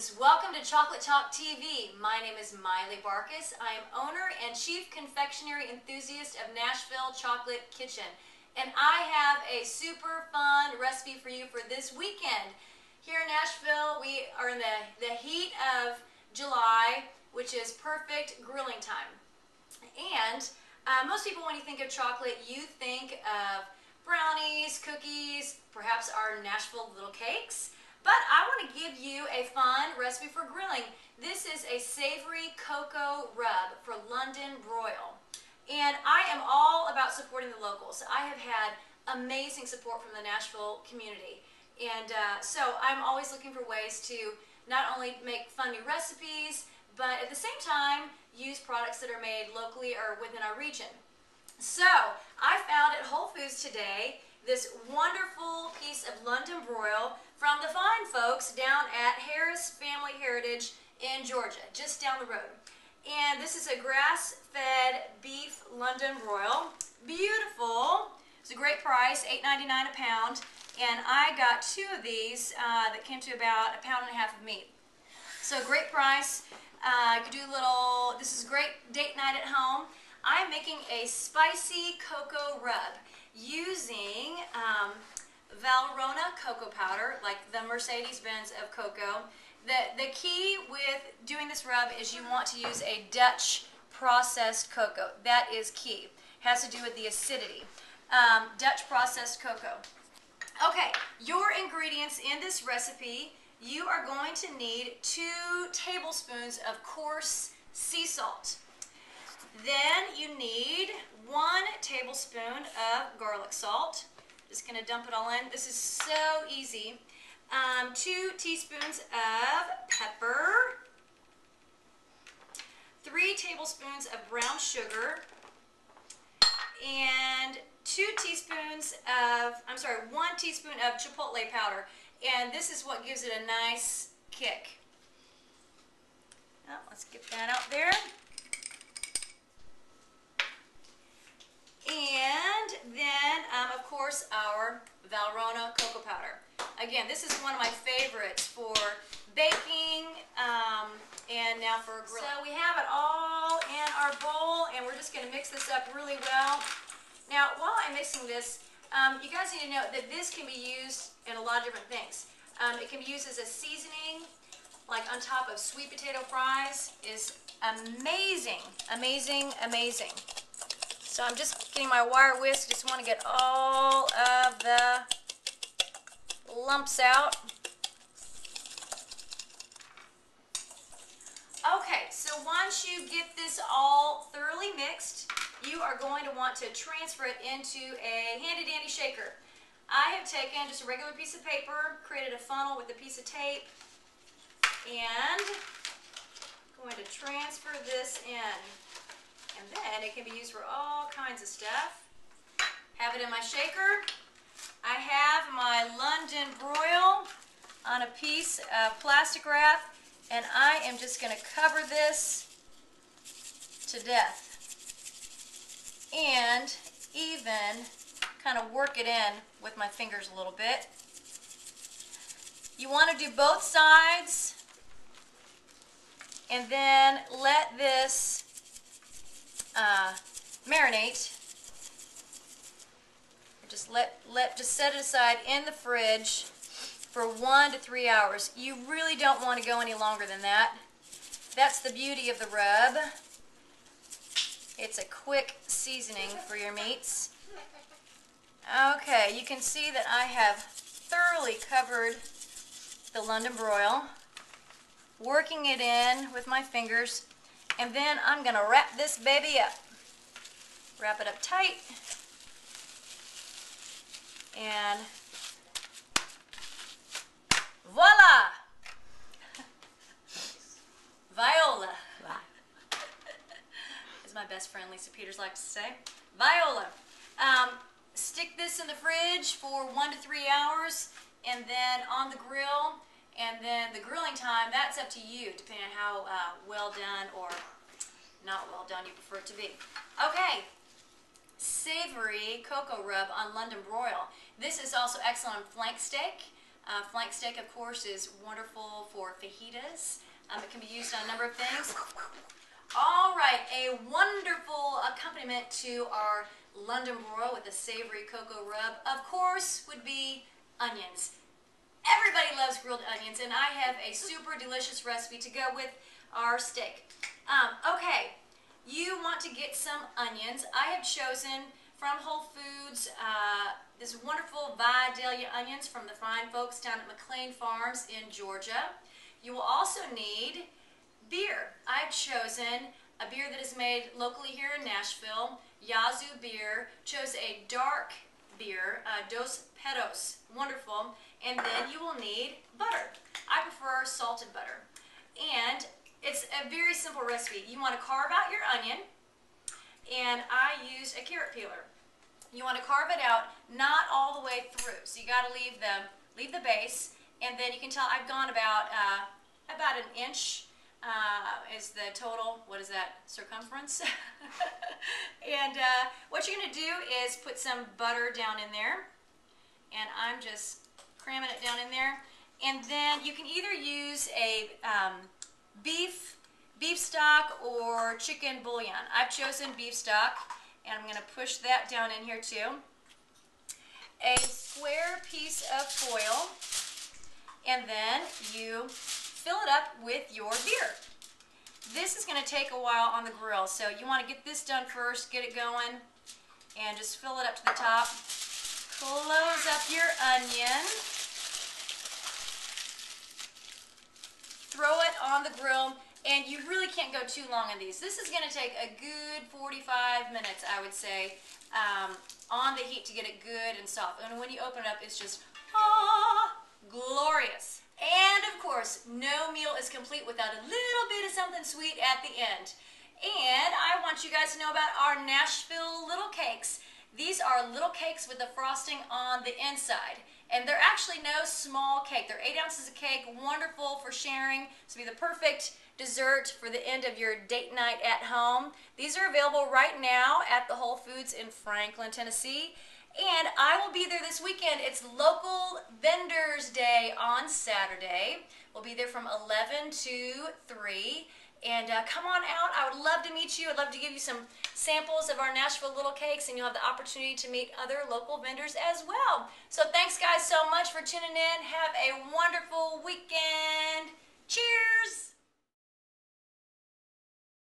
Greetings! Welcome to Chocolate Talk TV. My name is Miley Barkus. I am owner and chief confectionery enthusiast of Nashville Chocolate Kitchen. And I have a super fun recipe for you for this weekend. Here in Nashville, we are in the heat of July, which is perfect grilling time. And most people, when you think of chocolate, you think of brownies, cookies, perhaps our Nashville little cakes. But I want to give you a fun recipe for grilling. This is a savory cocoa rub for London broil. And I am all about supporting the locals. I have had amazing support from the Nashville community. And so I'm always looking for ways to not only make fun new recipes, but at the same time use products that are made locally or within our region. So I found at Whole Foods today this wonderful piece of London broil from the fine folks down at Harris Family Heritage in Georgia, just down the road. And this is a grass-fed beef London broil. Beautiful. It's a great price, $8.99 a pound. And I got two of these that came to about a pound and a half of meat. So great price. You could do a little, this is great date night at home. I'm making a spicy cocoa rub using Valrhona cocoa powder, like the Mercedes-Benz of cocoa. The key with doing this rub is you want to use a Dutch processed cocoa. That is key. Has to do with the acidity. Dutch processed cocoa. Okay, your ingredients in this recipe, you are going to need 2 tablespoons of coarse sea salt. Then you need 1 tablespoon of garlic salt. Just going to dump it all in. This is so easy. 2 teaspoons of pepper. 3 tablespoons of brown sugar. And 1 teaspoon of chipotle powder. And this is what gives it a nice kick. Oh, let's get that out there. And then, of course, our Valrhona cocoa powder. Again, this is one of my favorites for baking and now for grilling. So we have it all in our bowl, and we're just going to mix this up really well. Now, while I'm mixing this, you guys need to know that this can be used in a lot of different things. It can be used as a seasoning, like on top of sweet potato fries. Is amazing, amazing, amazing. So I'm just getting my wire whisk. Just want to get all of the lumps out. Okay, so once you get this all thoroughly mixed, you are going to want to transfer it into a handy-dandy shaker. I have taken just a regular piece of paper, created a funnel with a piece of tape, and I'm going to transfer this in. And then it can be used for all kinds of stuff. Have it in my shaker. I have my London broil on a piece of plastic wrap, and I am just going to cover this to death. And even kind of work it in with my fingers a little bit. You want to do both sides, and then let this marinate. Just set it aside in the fridge for 1 to 3 hours. You really don't want to go any longer than that. That's the beauty of the rub. It's a quick seasoning for your meats. Okay, you can see that I have thoroughly covered the London broil, working it in with my fingers. And then I'm going to wrap this baby up. Wrap it up tight. And voila! Viola. As my best friend Lisa Peters likes to say. Viola. Stick this in the fridge for 1 to 3 hours, and then on the grill. And then the grilling time, that's up to you, depending on how well done or not well done you prefer it to be. Okay, savory cocoa rub on London broil. This is also excellent on flank steak. Flank steak, of course, is wonderful for fajitas. It can be used on a number of things. All right, a wonderful accompaniment to our London broil with a savory cocoa rub, of course, would be onions. Everybody loves grilled onions, and I have a super delicious recipe to go with our steak. Okay, you want to get some onions. I have chosen from Whole Foods this wonderful Vidalia onions from the fine folks down at McLean Farms in Georgia. You will also need beer. I've chosen a beer that is made locally here in Nashville, Yazoo beer. Chose a dark beer, Dos Pedos, wonderful. And then you will need butter. I prefer salted butter. And it's a very simple recipe. You want to carve out your onion, and I used a carrot peeler. You want to carve it out, not all the way through. So you got to leave the base, and then you can tell I've gone about an inch is the total. What is that, circumference? And what you're going to do is put some butter down in there, and I'm just cramming it down in there. And then you can either use a beef stock or chicken bouillon. I've chosen beef stock, and I'm going to push that down in here too. A square piece of foil, and then you fill it up with your beer. This is going to take a while on the grill, so you want to get this done first, get it going, and just fill it up to the top. Close up your onion. Throw it on the grill, and you really can't go too long on these. This is going to take a good 45 minutes, I would say, on the heat to get it good and soft. And when you open it up, it's just, glorious. And of course, no meal is complete without a little bit of something sweet at the end. And I want you guys to know about our Nashville little cakes. These are little cakes with the frosting on the inside. And they're actually no small cake. They're 8 ounces of cake, wonderful for sharing. This will be the perfect dessert for the end of your date night at home. These are available right now at the Whole Foods in Franklin, Tennessee. And I will be there this weekend. It's Local Vendors Day on Saturday. We'll be there from 11 to 3. And come on out. I would love to meet you. I'd love to give you some samples of our Nashville little cakes, and you'll have the opportunity to meet other local vendors as well. So thanks, guys, so much for tuning in. Have a wonderful weekend. Cheers!